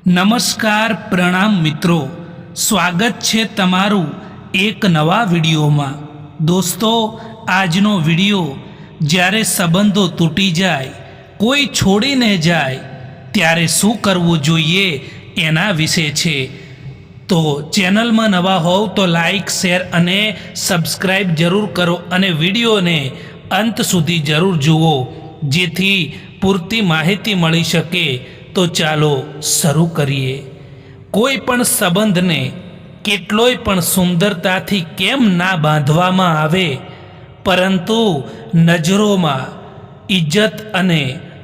નમસ્કાર પ્રણામ મિત્રો, સ્વાગત છે તમારું એક નવા વિડીયોમાં। દોસ્તો, આજનો વિડીયો જ્યારે સંબંધો તૂટી જાય, કોઈ છોડીને જાય ત્યારે શું કરવું જોઈએ એના વિશે છે। તો ચેનલમાં નવા હોવ તો લાઈક, શેર અને સબસ્ક્રાઈબ જરૂર કરો અને વિડીયોને અંત સુધી જરૂર જુઓ, જેથી પૂરતી માહિતી મળી શકે। તો ચાલો શરૂ કરીએ। કોઈ પણ સંબંધને કેટલોય પણ સુંદરતાથી કેમ ના બાંધવામાં આવે, પરંતુ નજરોમાં ઇજ્જત અને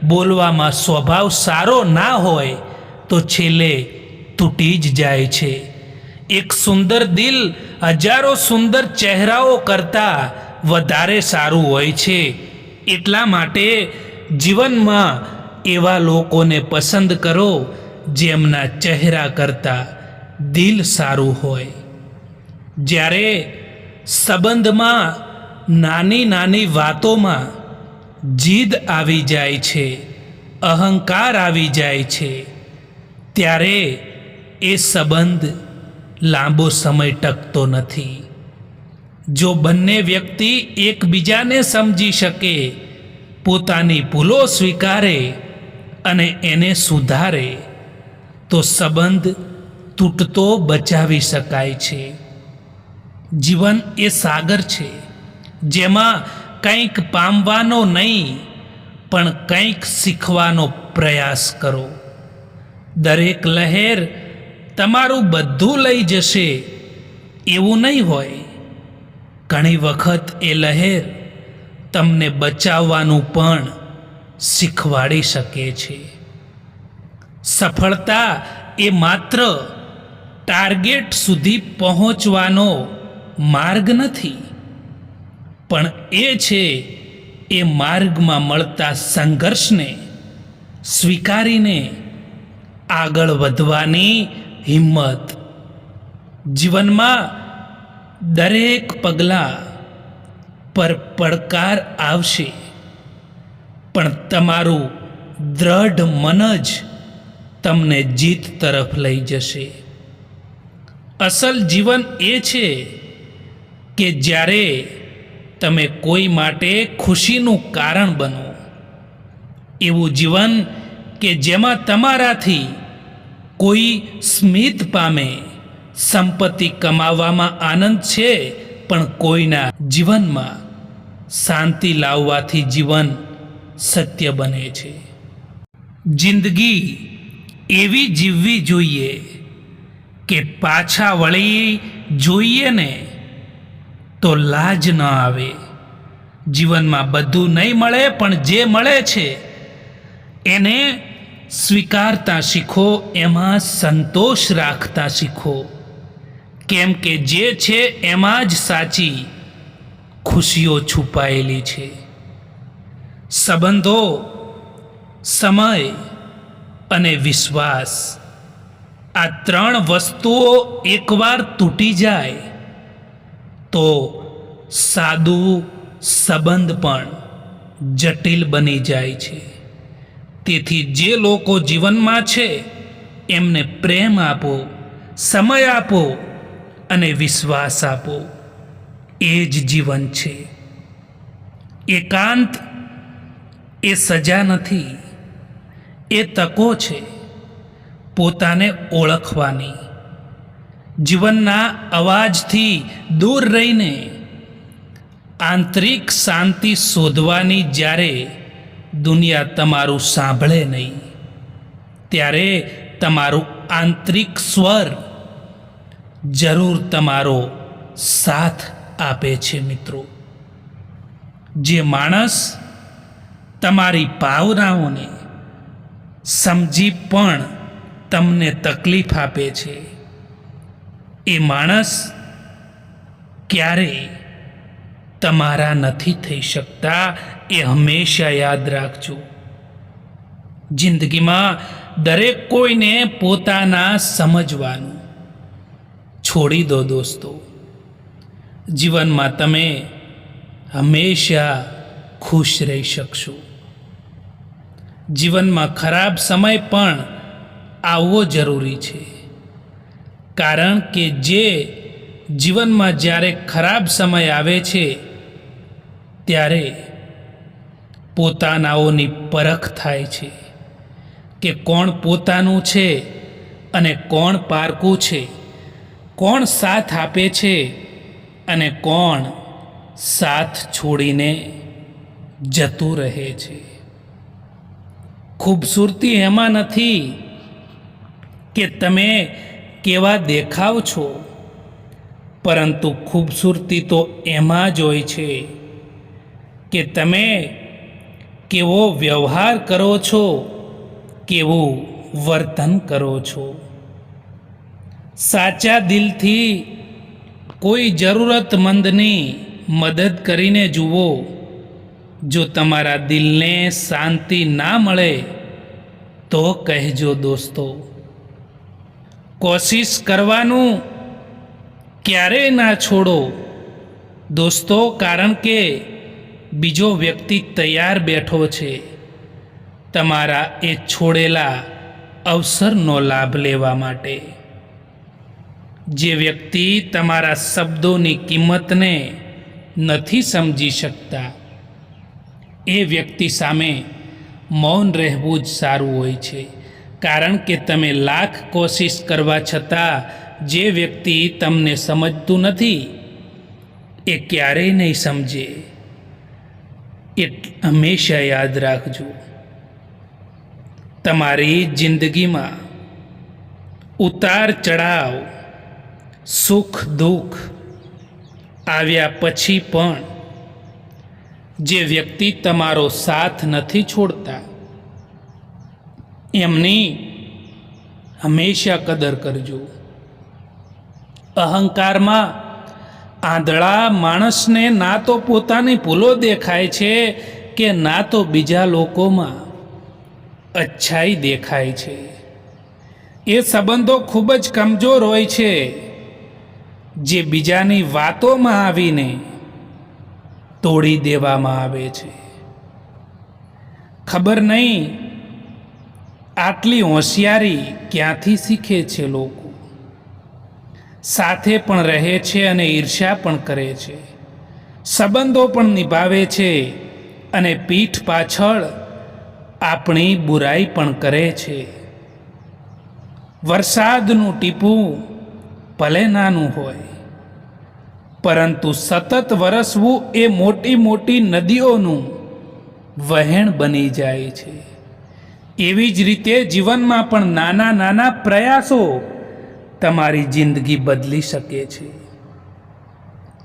બોલવામાં સ્વભાવ સારો ના હોય તો છેલ્લે તૂટી જ જાય છે। એક સુંદર દિલ હજારો સુંદર ચહેરાઓ કરતાં વધારે સારું હોય છે। એટલા માટે જીવનમાં એવા લોકોને પસંદ કરો જેમના ચહેરા કરતાં દિલ સારું હોય। જ્યારે સંબંધમાં નાની નાની વાતોમાં જીદ આવી જાય છે, અહંકાર આવી જાય છે, ત્યારે એ સંબંધ લાંબો સમય ટકતો નથી। જો બંને વ્યક્તિ એકબીજાને સમજી શકે, પોતાની ભૂલો સ્વીકારે અને એને સુધારે, તો સંબંધ તૂટતો બચાવી શકાય છે। જીવન એ સાગર છે, જેમાં કંઈક પામવાનો નહીં, પણ કંઈક શીખવાનો પ્રયાસ કરો। દરેક લહેર તમારું બધું લઈ જશે એવું નહીં હોય। ઘણી વખત એ લહેર તમને બચાવવાનું પણ શીખવાડી શકે છે। સફળતા એ માત્ર ટાર્ગેટ સુધી પહોંચવાનો માર્ગ નથી, પણ એ છે એ માર્ગમાં મળતા સંઘર્ષને સ્વીકારીને આગળ વધવાની હિંમત। જીવનમાં દરેક પગલાં પર પડકાર આવશે, પણ તમારું દ્રઢ મન જ તમને જીત તરફ લઈ જશે। અસલ જીવન એ છે કે જ્યારે તમે કોઈ માટે ખુશીનું કારણ બનો। એવું જીવન કે જેમાં તમારાથી કોઈ સ્મિત પામે। સંપત્તિ કમાવામાં આનંદ છે, પણ કોઈના જીવનમાં શાંતિ લાવવાથી જીવન સત્ય બને છે। જિંદગી એવી જીવવી જોઈએ કે પાછા વળી જોઈએ ને તો લાજ ન આવે। જીવનમાં બધું નહીં મળે, પણ જે મળે છે એને સ્વીકારતા શીખો, એમાં સંતોષ રાખતા શીખો, કેમ કે જે છે એમાં જ સાચી ખુશીઓ છુપાયેલી છે। સંબંધો, સમય અને વિશ્વાસ, આ ત્રણ વસ્તુઓ એકવાર તૂટી જાય તો સાદું સંબંધ પણ જટિલ બની જાય છે। તેથી જે લોકો જીવનમાં છે એમને પ્રેમ આપો, સમય આપો અને વિશ્વાસ આપો। એ જ જીવન છે। એકાંત એ સજા નથી, એ તકો છે પોતાને ઓળખવાની। જીવનના અવાજથી દૂર રહીને આંતરિક શાંતિ શોધવાની। જ્યારે દુનિયા તમારું સાંભળે નહીં, ત્યારે તમારું આંતરિક સ્વર જરૂર તમારો સાથ આપે છે। મિત્રો, જે માણસ તમારી ભાવનાઓને સમજી પણ તમને તકલીફ આપે છે, એ માણસ ક્યારેય તમારા નથી થઈ શકતા। એ હંમેશા યાદ રાખજો। જિંદગીમાં દરેક કોઈને પોતાના સમજવાનું છોડી દો દોસ્તો। જીવનમાં તમે હંમેશા ખુશ રહી શકશો। જીવનમાં ખરાબ સમય પણ આવવો જરૂરી છે, કારણ કે જે જીવનમાં જ્યારે ખરાબ સમય આવે છે ત્યારે પોતાનાઓની પરખ થાય છે કે કોણ પોતાનું છે અને કોણ પારકું છે, કોણ સાથ આપે છે અને કોણ સાથ છોડીને જતું રહે છે. ખૂબસૂરતી એમાં નથી કે તમે કેવા દેખાવ છો, પરંતુ ખૂબસૂરતી તો એમાં જ હોય છે કે તમે કેવો વ્યવહાર કરો છો, કેવું વર્તન કરો છો. સાચા દિલથી કોઈ જરૂરતમંદની મદદ કરીને જુઓ. જો તમારા દિલને શાંતિ ના મળે તો કહેજો દોસ્તો. કોશિશ કરવાનું ક્યારેય ના છોડો દોસ્તો, કારણ કે બીજો વ્યક્તિ તૈયાર બેઠો છે તમારા એ છોડેલા અવસરનો લાભ લેવા માટે. જે વ્યક્તિ તમારા શબ્દોની કિંમતને નથી સમજી શકતા એ વ્યક્તિ સામે મૌન રહેવું જ સારું હોય છે, કારણ કે તમે લાખ કોશિશ કરવા છતાં જે વ્યક્તિ તમને સમજતું નથી એ ક્યારેય નહીં સમજે. એ હંમેશા યાદ રાખજો, તમારી જિંદગીમાં ઉતાર ચઢાવ, સુખ દુઃખ આવ્યા પછી પણ જે વ્યક્તિ તમારો સાથ નથી છોડતા એમની હંમેશા કદર કરજો. અહંકારમાં આંધળા માણસને ના તો પોતાની ભૂલો દેખાય છે કે ના તો બીજા લોકોમાં અચ્છાઈ દેખાય છે. એ સંબંધો ખૂબ જ કમજોર હોય છે જે બીજાની વાતોમાં આવીને તોડી દેવામાં આવે છે. ખબર નહીં આટલી હોશિયારી ક્યાંથી શીખે છે લોકો. સાથે પણ રહે છે અને ઈર્ષ્યા પણ કરે છે, સંબંધો પણ નિભાવે છે અને પીઠ પાછળ આપણી બુરાઈ પણ કરે છે. વરસાદનું ટીપું ભલે નાનું હોય, પરંતુ સતત વરસવું એ મોટી મોટી નદીઓનું વહેણ બની જાય છે. એવી જ રીતે જીવનમાં પણ નાના નાના પ્રયાસો તમારી જિંદગી બદલી શકે છે.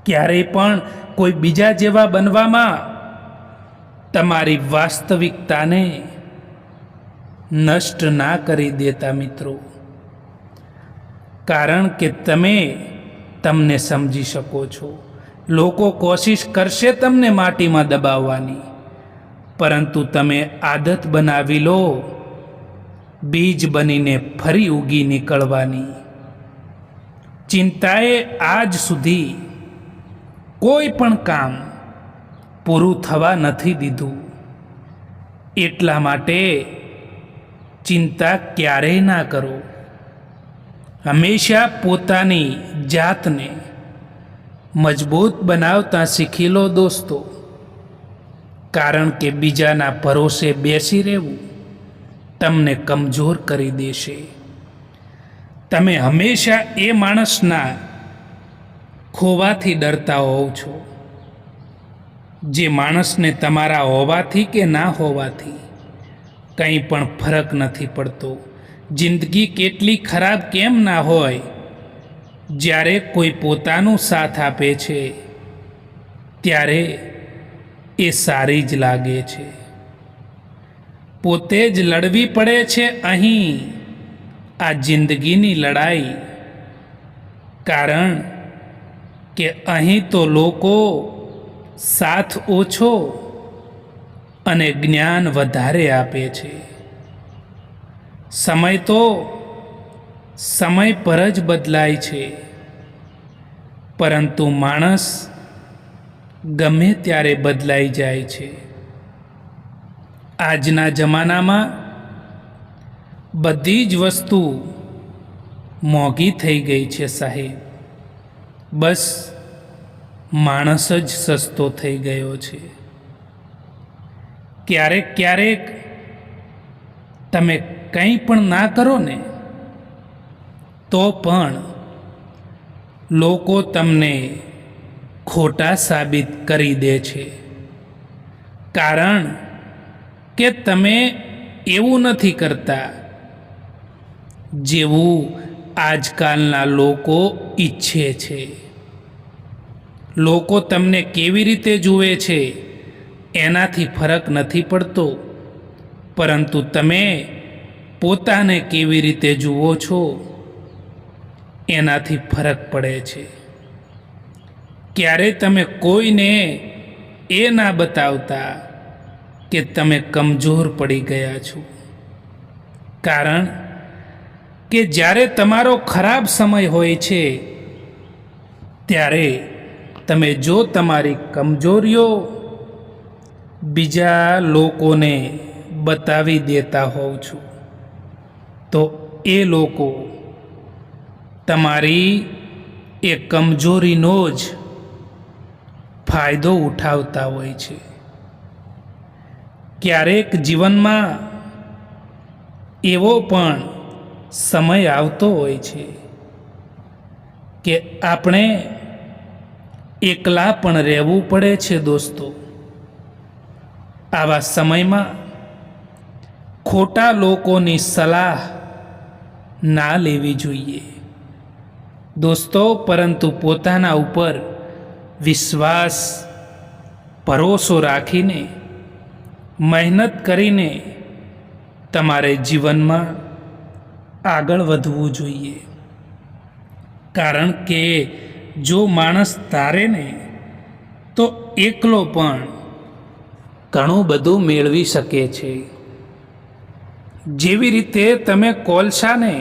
ક્યારેય પણ કોઈ બીજા જેવા બનવામાં તમારી વાસ્તવિકતાને નષ્ટ ના કરી દેતા મિત્રો, કારણ કે તમે તમને સમજી શકો છો. લોકો કોશિશ કરશે તમને માટીમાં દબાવવાની, પરંતુ તમે આદત બનાવી લો બીજ બનીને ફરી ઉગી નીકળવાની. ચિંતાએ આજ સુધી કોઈ પણ કામ પૂરું થવા નથી દીધું, એટલા માટે ચિંતા ક્યારેય ના કરો. હંમેશા પોતાની જાતને મજબૂત બનાવતા શીખી લો દોસ્તો, કારણ કે બીજાના ભરોસે બેસી રહેવું તમને કમજોર કરી દેશે. તમે હંમેશા એ માણસના ખોવાથી ડરતા હોવ છો જે માણસને તમારા હોવાથી કે ના હોવાથી કંઈ પણ ફરક નથી પડતો. જિંદગી કેટલી ખરાબ કેમ ના હોય, જ્યારે કોઈ પોતાનું સાથ આપે છે ત્યારે એ સારી જ લાગે છે. પોતે જ લડવી પડે છે અહીં આ જિંદગીની લડાઈ, કારણ કે અહીં તો લોકો સાથ ઓછો અને જ્ઞાન વધારે આપે છે. સમય તો સમય પર જ બદલાય છે, પરંતુ માણસ ગમે ત્યારે બદલાઈ જાય છે. આજના જમાનામાં બધી જ વસ્તુ મોંઘી થઈ ગઈ છે સાહેબ. બસ માણસ જ સસ્તો થઈ ગયો છે. ક્યારેક ક્યારેક તમે કંઈ પણ ના કરો ને તો પણ લોકો તમને ખોટા સાબિત કરી દે છે, કારણ કે તમે એવું નથી કરતા જેવું આજકાલના લોકો ઈચ્છે છે. લોકો તમને કેવી રીતે જુએ છે એનાથી ફરક નથી પડતો, પરંતુ તમે પોતાને કેવી રીતે જુઓ છો એનાથી ફરક પડે છે. ક્યારે તમે કોઈને એ ના બતાવતા કે તમે કમજોર પડી ગયા છો, કારણ કે જ્યારે તમારો ખરાબ સમય હોય છે ત્યારે તમે જો તમારી કમજોરીઓ બીજા લોકોને બતાવી દેતા હોવ છો તો એ લોકો તમારી એ કમજોરીનો જ ફાયદો ઉઠાવતા હોય છે. ક્યારેક જીવનમાં એવો પણ સમય આવતો હોય છે કે આપણે એકલા પણ રહેવું પડે છે દોસ્તો. આવા સમયમાં ખોટા લોકોની સલાહ ના લેવી જોઈએ દોસ્તો, પરંતુ પોતાના ઉપર વિશ્વાસ ભરોસો રાખીને મહેનત કરીને તમારે જીવનમાં આગળ વધવું જોઈએ. કારણ કે જો માણસ તારે ને તો એકલો પણ ઘણું બધું મેળવી શકે છે. જેવી રીતે તમે કોલસાને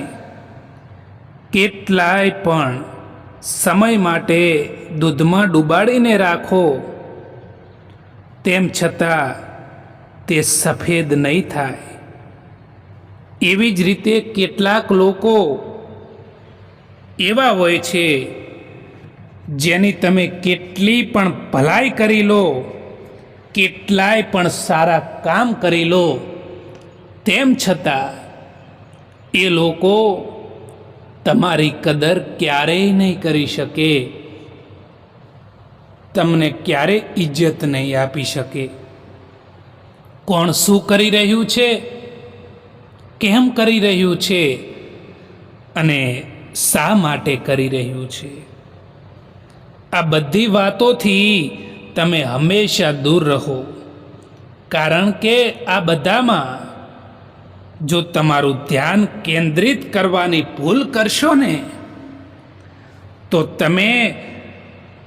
કેટલાય પણ સમય માટે દૂધમાં ડુબાડીને રાખો તેમ છતાં તે સફેદ નહીં થાય. એવી જ રીતે કેટલાક લોકો એવા હોય છે જેની તમે કેટલી પણ ભલાઈ કરી લો, કેટલાય પણ સારા કામ કરી લો, તેમ છતાં એ લોકો તમારી કદર ક્યારેય નહીં કરી શકે, તમને ક્યારેય ઇજ્જત નહીં આપી શકે. કોણ શું કરી રહ્યું છે, કેમ કરી રહ્યું છે અને શા માટે કરી રહ્યું છે, આ બધી વાતોથી તમે હંમેશા દૂર રહો. કારણ કે આ બધામાં જો તમારું ધ્યાન કેન્દ્રિત કરવાની ભૂલ કરશો ને તો તમે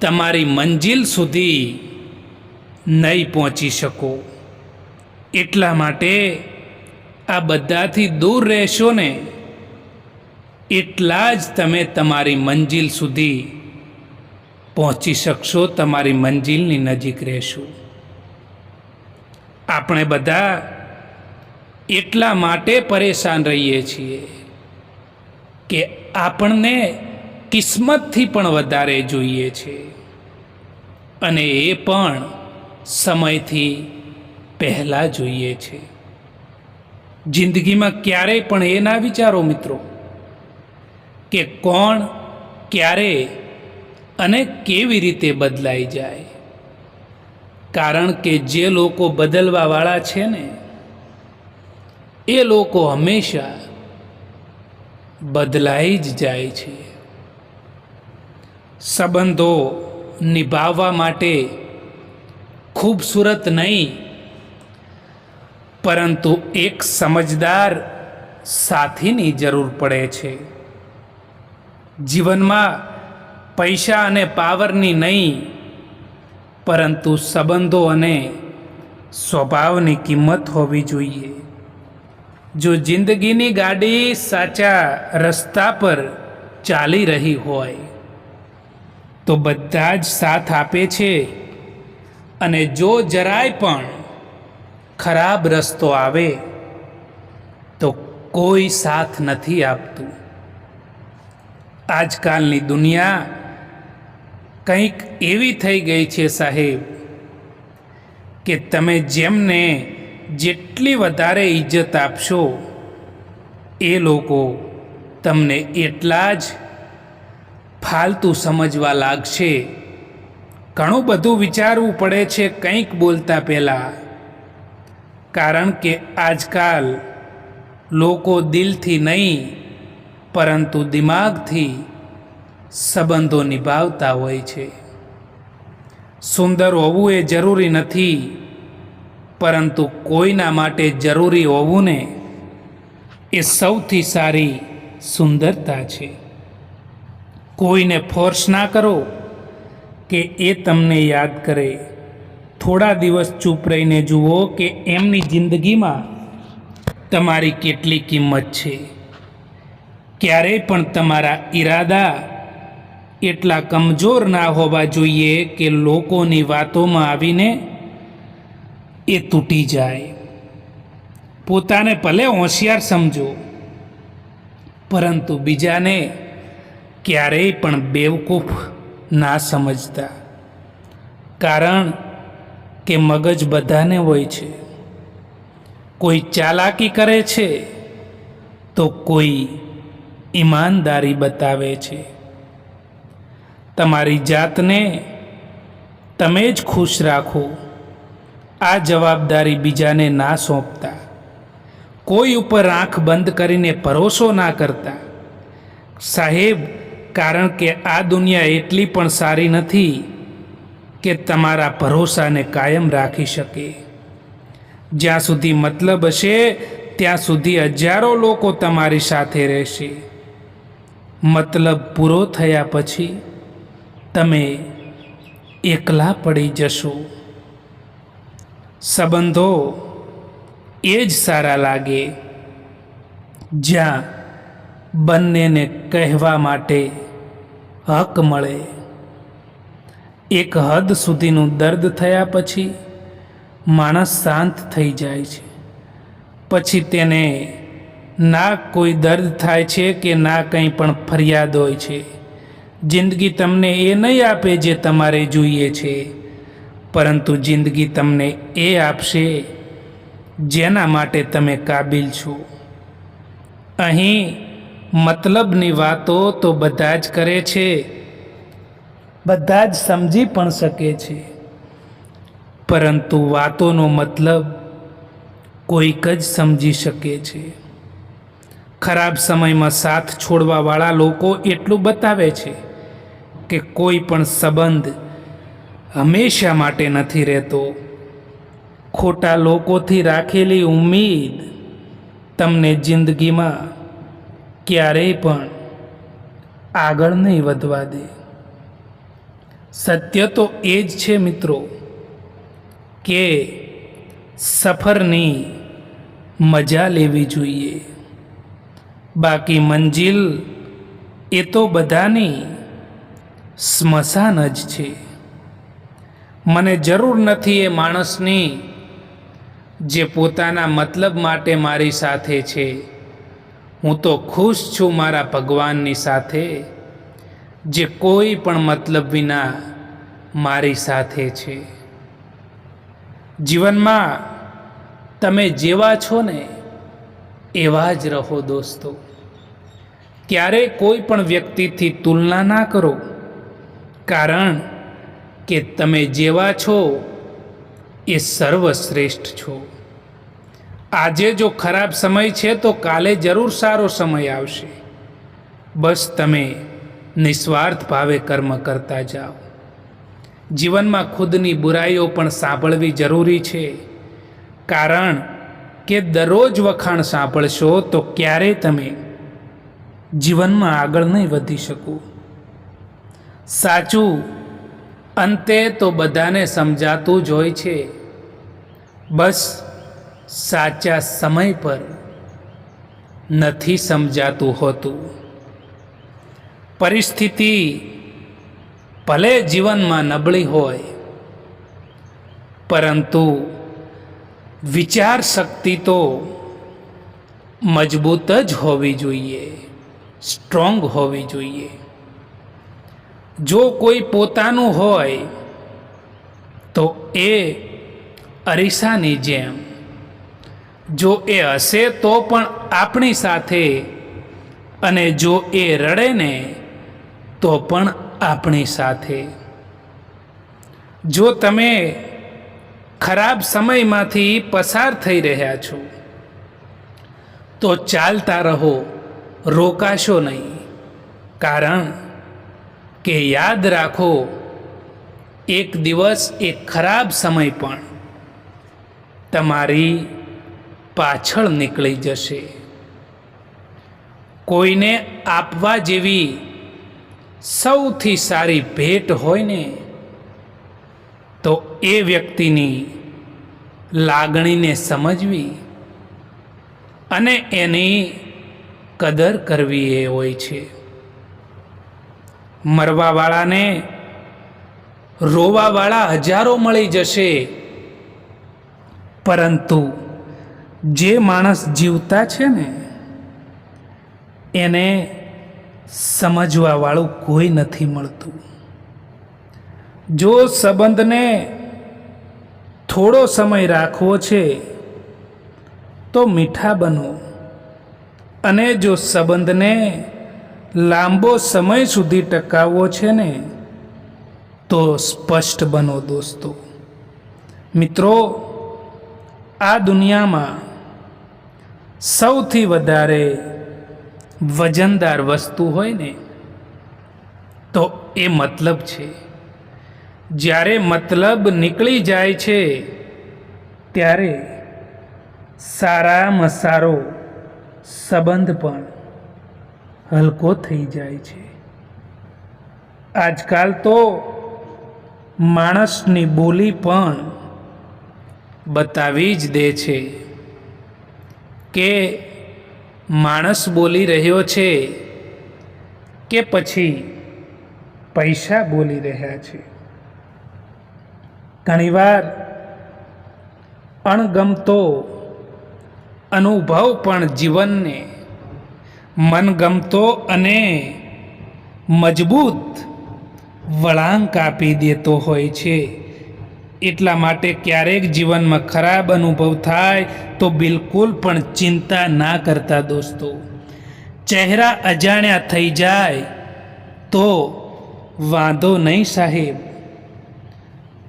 તમારી મંજિલ સુધી નહીં પહોંચી શકો. એટલા માટે આ બધાથી દૂર રહેશો ને એટલા જ તમે તમારી મંજિલ સુધી પહોંચી શકશો, તમારી મંજિલની નજીક રહેશો. આપણે બધા એટલા માટે પરેશાન રહીએ છીએ કે આપણને કિસ્મતથી પણ વધારે જોઈએ છે, અને એ પણ સમયથી પહેલાં જોઈએ છે. જિંદગીમાં ક્યારેય પણ એ ના વિચારો મિત્રો કે કોણ ક્યારે અને કેવી રીતે બદલાઈ જાય, કારણ કે જે લોકો બદલવાવાળા છે ને એ લોકો હંમેશા બદલાઈ જ જાય છે. સંબંધો નિભાવવા માટે ખૂબસૂરત નહીં પરંતુ એક સમજદાર સાથીની જરૂર પડે છે. જીવનમાં પૈસા અને પાવરની નહીં પરંતુ સંબંધો અને સ્વભાવની કિંમત હોવી જોઈએ. જો જિંદગીની ગાડી સાચા રસ્તા પર ચાલી રહી હોય તો બધા જ સાથ આપે છે, અને જો જરાય પણ ખરાબ રસ્તો આવે તો કોઈ સાથ નથી આપતું. આજકાલની દુનિયા કંઈક એવી થઈ ગઈ છે સાહેબ કે તમે જેમને જેટલી વધારે ઇજ્જત આપશો એ લોકો તમને એટલા જ ફાલતુ સમજવા લાગશે. ઘણું બધું વિચારવું પડે છે કંઈક બોલતા પહેલાં, કારણ કે આજકાલ લોકો દિલથી નહીં પરંતુ દિમાગથી સંબંધો નિભાવતા હોય છે. સુંદર હોવું એ જરૂરી નથી, પરંતુ કોઈના માટે જરૂરી હોવું ને એ સૌથી સારી સુંદરતા છે. કોઈને ફોર્સ ના કરો કે એ તમને યાદ કરે. થોડા દિવસ ચૂપ રહીને જુઓ કે એમની જિંદગીમાં તમારી કેટલી કિંમત છે. ક્યારેય પણ તમારા ઈરાદા એટલા કમજોર ના હોવા જોઈએ કે લોકોની વાતોમાં આવીને એ તૂટી જાય. પોતાને ભલે હોશિયાર સમજો, પરંતુ બીજાને ક્યારેય પણ બેવકૂફ ના સમજતા, કારણ કે મગજ બધાને હોય છે. કોઈ ચાલાકી કરે છે તો કોઈ ઈમાનદારી બતાવે છે. તમારી જાતને તમે જ ખુશ રાખો. આ જવાબદારી બીજાને ના સોંપતા. કોઈ ઉપર આંખ બંધ કરીને ભરોસો ના કરતા સાહેબ, કારણ કે આ દુનિયા એટલી પણ સારી નથી કે તમારા ભરોસાને કાયમ રાખી શકે. જ્યાં સુધી મતલબ હશે ત્યાં સુધી હજારો લોકો તમારી સાથે રહેશે. મતલબ પૂરો થયા પછી તમે એકલા પડી જશો. સંબંધો એ જ સારા લાગે જ્યાં બંનેને કહેવા માટે હક મળે. એક હદ સુધીનું દર્દ થયા પછી માણસ શાંત થઈ જાય છે. પછી તેને ના કોઈ દર્દ થાય છે કે ના કંઈ પણ ફરિયાદ હોય છે. જિંદગી તમને એ નહીં આપે જે તમારે જોઈએ છે, પરંતુ જિંદગી તમને એ આપશે જેના માટે તમે કાબિલ છો. અહીં મતલબની વાતો તો બધા જ કરે છે, બધા જ સમજી પણ શકે છે, પરંતુ વાતોનો મતલબ કોઈક જ સમજી શકે છે. ખરાબ સમયમાં સાથ છોડવાવાળા લોકો એટલું બતાવે છે કે કોઈ પણ સંબંધ હંમેશા માટે નથી રહેતો. ખોટા લોકોથી રાખેલી ઉમ્મીદ તમને જિંદગીમાં ક્યારેય પણ આગળ નહીં વધવા દે. સત્ય તો એ જ છે મિત્રો કે સફરની મજા લેવી જોઈએ, બાકી મંજિલ એ તો બધાની સ્મશાન જ છે. મને જરૂર નથી એ માણસની જે પોતાના મતલબ માટે મારી સાથે છે. હું તો ખુશ છું મારા ભગવાનની સાથે જે કોઈ પણ મતલબ વિના મારી સાથે છે. જીવનમાં તમે જેવા છો ને એવા જ રહો દોસ્તો. ક્યારેય કોઈ પણ વ્યક્તિથી તુલના ના કરો, કારણ કે તમે જેવા છો એ સર્વશ્રેષ્ઠ છો. આજે જો ખરાબ સમય છે તો કાલે જરૂર સારો સમય આવશે. બસ તમે નિસ્વાર્થ ભાવે કર્મ કરતા જાઓ. જીવનમાં ખુદની બુરાઈઓ પણ સાંભળવી જરૂરી છે, કારણ કે દરરોજ વખાણ સાંભળશો તો ક્યારેય તમે જીવનમાં આગળ નહીં વધી શકો. સાચું અંતે તો બધાને સમજાતું જ હોય છે, બસ સાચા સમય પર નથી સમજાતું હોતું. પરિસ્થિતિ ભલે જીવનમાં નબળી હોય, પરંતુ વિચાર શક્તિ તો મજબૂત જ હોવી જોઈએ, સ્ટ્રોંગ હોવી જોઈએ. જો કોઈ પોતાનું હોય તો એ અરીસાની જેમ, જો એ હસે તો પણ આપણી સાથે, અને જો એ રડે ને તો પણ આપણી સાથે. જો તમે ખરાબ સમયમાંથી પસાર થઈ રહ્યા છો તો ચાલતા રહો, રોકાશો નહીં. કારણ કે યાદ રાખો, એક દિવસ એક ખરાબ સમય પણ તમારી પાછળ નીકળી જશે. કોઈને આપવા જેવી સૌથી સારી ભેટ હોય ને તો એ વ્યક્તિની લાગણીને સમજવી અને એની કદર કરવી એ હોય છે. મરવાવાળાને રોવાવાળા હજારો મળી જશે, પરંતુ જે માણસ જીવતા છે ને એને સમજવાવાળું કોઈ નથી મળતું. જો સંબંધને થોડો સમય રાખવો છે તો મીઠા બનો, અને જો સંબંધને લાંબો સમય સુધી ટકાવવો છે ને તો સ્પષ્ટ બનો દોસ્તો. મિત્રો, આ દુનિયામાં સૌથી વધારે વજનદાર વસ્તુ હોય ને તો એ મતલબ છે. જ્યારે મતલબ નીકળી જાય છે ત્યારે સારામાં સારો સંબંધ પણ હલકો થઈ જાય છે. આજકાલ તો માણસની બોલી પણ બતાવી જ દે છે કે માણસ બોલી રહ્યો છે કે પછી પૈસા બોલી રહ્યા છે. ઘણીવાર અણગમતો અનુભવ પણ જીવનને મનગમતો અને મજબૂત વળાંક આપી દેતો હોય છે. એટલા માટે ક્યારેક જીવનમાં ખરાબ અનુભવ થાય તો બિલકુલ પણ ચિંતા ના કરતા દોસ્તો. ચહેરા અજાણ્યા થઈ જાય તો વાંધો નહીં સાહેબ,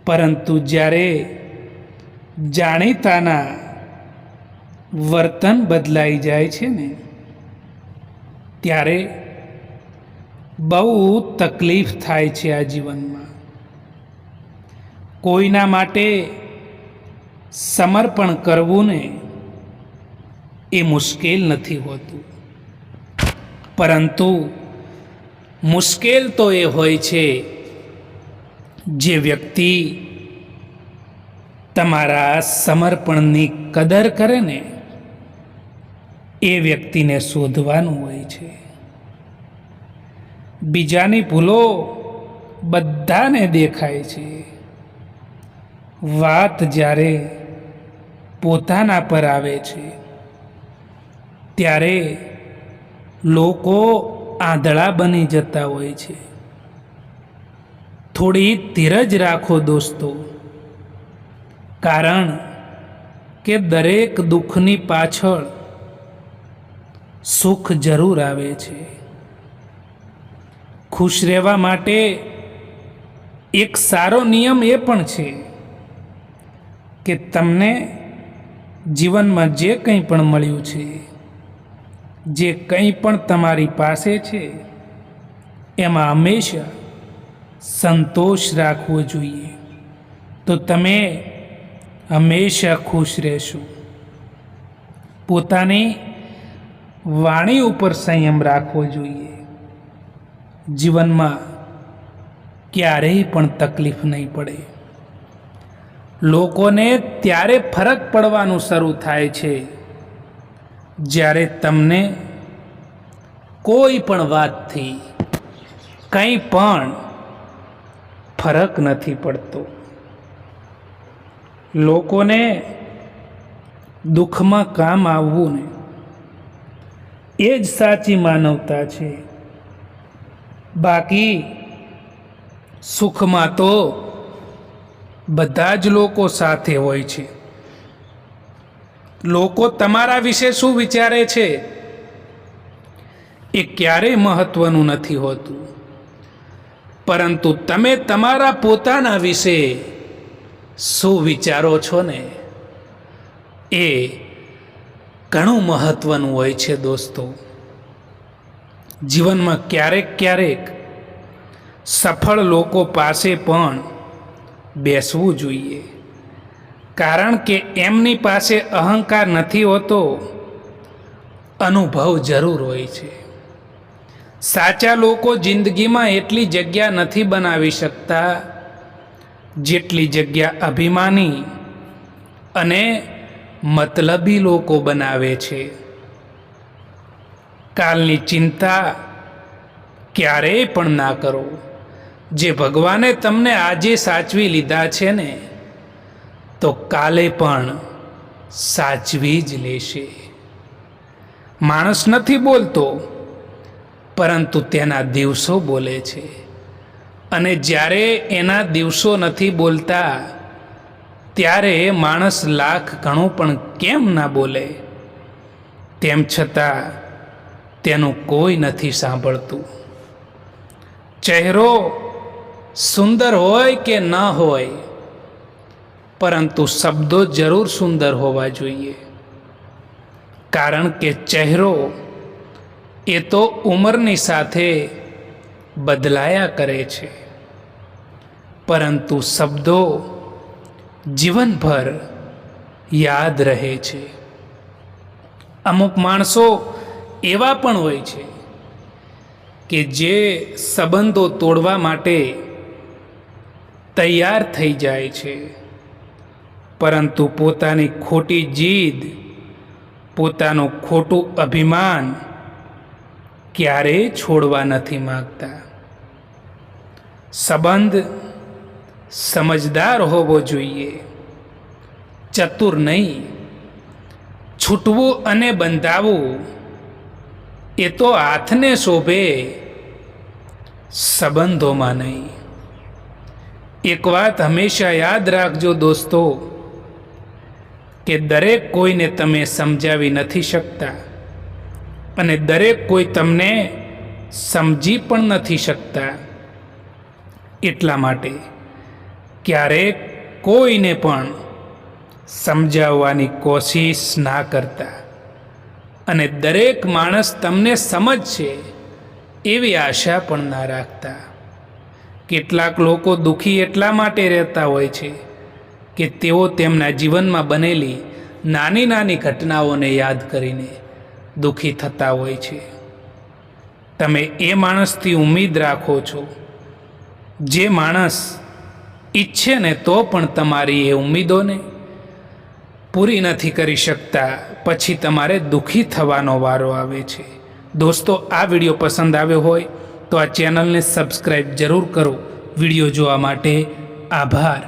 પરંતુ જ્યારે જાણીતાના વર્તન બદલાઈ જાય છે ને ત્યારે બહુ તકલીફ થાય છે આ જીવનમાં. કોઈના માટે સમર્પણ કરવું ને એ મુશ્કેલ નથી હોતું, પરંતુ મુશ્કેલ તો એ હોય છે જે વ્યક્તિ તમારા સમર્પણની કદર કરે ને એ વ્યક્તિને શોધવાનું હોય છે. બીજાની ભૂલો બધાને દેખાય છે, વાત જ્યારે પોતાના પર આવે છે ત્યારે લોકો આંધળા બની જતા હોય છે. થોડી ધીરજ રાખો દોસ્તો, કારણ કે દરેક દુઃખની પાછળ સુખ જરૂર આવે છે. ખુશ રહેવા માટે એક સારો નિયમ એ પણ છે કે તમને જીવનમાં જે કંઈ પણ મળ્યું છે, જે કંઈ પણ તમારી પાસે છે એમાં હંમેશા સંતોષ રાખવો જોઈએ, તો તમે હંમેશા ખુશ રહેશો. પોતાની વાણી ઉપર સંયમ રાખવો જોઈએ. જીવનમાં ક્યારેય પણ તકલીફ નહીં પડે. લોકોને ત્યારે ફરક પડવાનું શરૂ થાય છે જ્યારે તમને કોઈ પણ વાતથી કંઈ પણ ફરક નથી પડતો. લોકોને દુઃખમાં કામ આવવું ને એ જ સાચી માનવતા છે. બાકી સુખમાં તો બધા જ લોકો સાથે હોય છે. લોકો તમારા વિશે શું વિચારે છે એ ક્યારેય મહત્વનું નથી હોતું, પરંતુ તમે તમારા પોતાના વિશે શું વિચારો છો ને એ ઘણું મહત્વનું હોય છે. દોસ્તો, જીવનમાં ક્યારેક સફળ લોકો પાસે પણ બેસવું જોઈએ, કારણ કે એમની પાસે અહંકાર નથી હોતો, અનુભવ જરૂર હોય છે. સાચા લોકો જિંદગીમાં એટલી જગ્યા નથી બનાવી શકતા જેટલી જગ્યા અભિમાની અને મતલબી લોકો બનાવે છે. કાલની ચિંતા ક્યારેય પણ ના કરો. જે ભગવાને તમને આજે સાચવી લીધા છે ને, તો કાલે પણ સાચવી જ લેશે. માણસ નથી બોલતો, પરંતુ તેના દિવસો બોલે છે. અને જ્યારે એના દિવસો નથી બોલતા ત્યારે માણસ લાખ ઘણું પણ કેમ ના બોલે, તેમ છતાં તેનું કોઈ નથી સાંભળતું. ચહેરો સુંદર હોય કે ન હોય, પરંતુ શબ્દો જરૂર સુંદર હોવા જોઈએ, કારણ કે ચહેરો એ તો ઉંમરની સાથે બદલાયા કરે છે, પરંતુ શબ્દો જીવનભર યાદ રહે છે. અમુક માણસો એવા પણ હોય છે કે જે સંબંધો તોડવા માટે તૈયાર થઈ જાય છે, પરંતુ પોતાની ખોટી જીદ, પોતાનું ખોટું અભિમાન ક્યારેય છોડવા નથી માંગતા. સંબંધ સમજદાર હોવો જોઈએ, ચતુર નહીં. છૂટવું અને બંધાવવું એ તો હાથને શોભે, સંબંધોમાં નહીં. એક વાત હંમેશા યાદ રાખજો દોસ્તો, કે દરેક કોઈને તમે સમજાવી નથી શકતા, અને દરેક કોઈ તમને સમજી પણ નથી શકતા. એટલા માટે ક્યારેક કોઈને પણ સમજાવવાની કોશિશ ના કરતા, અને દરેક માણસ તમને સમજશે એવી આશા પણ ના રાખતા. કેટલાક લોકો દુઃખી એટલા માટે રહેતા હોય છે કે તેઓ તેમના જીવનમાં બનેલી નાની નાની ઘટનાઓને યાદ કરીને દુઃખી થતા હોય છે. તમે એ માણસથી ઉમ્મીદ રાખો છો જે માણસ ઈચ્છે ને તો પણ તમારી એ ઉમ્મીદોને પૂરી નથી કરી શકતા, પછી તમારે દુઃખી થવાનો વારો આવે છે. દોસ્તો, આ વિડીયો પસંદ આવ્યો હોય તો આ ચેનલને સબસ્ક્રાઈબ જરૂર કરો. વિડીયો જોવા માટે આભાર.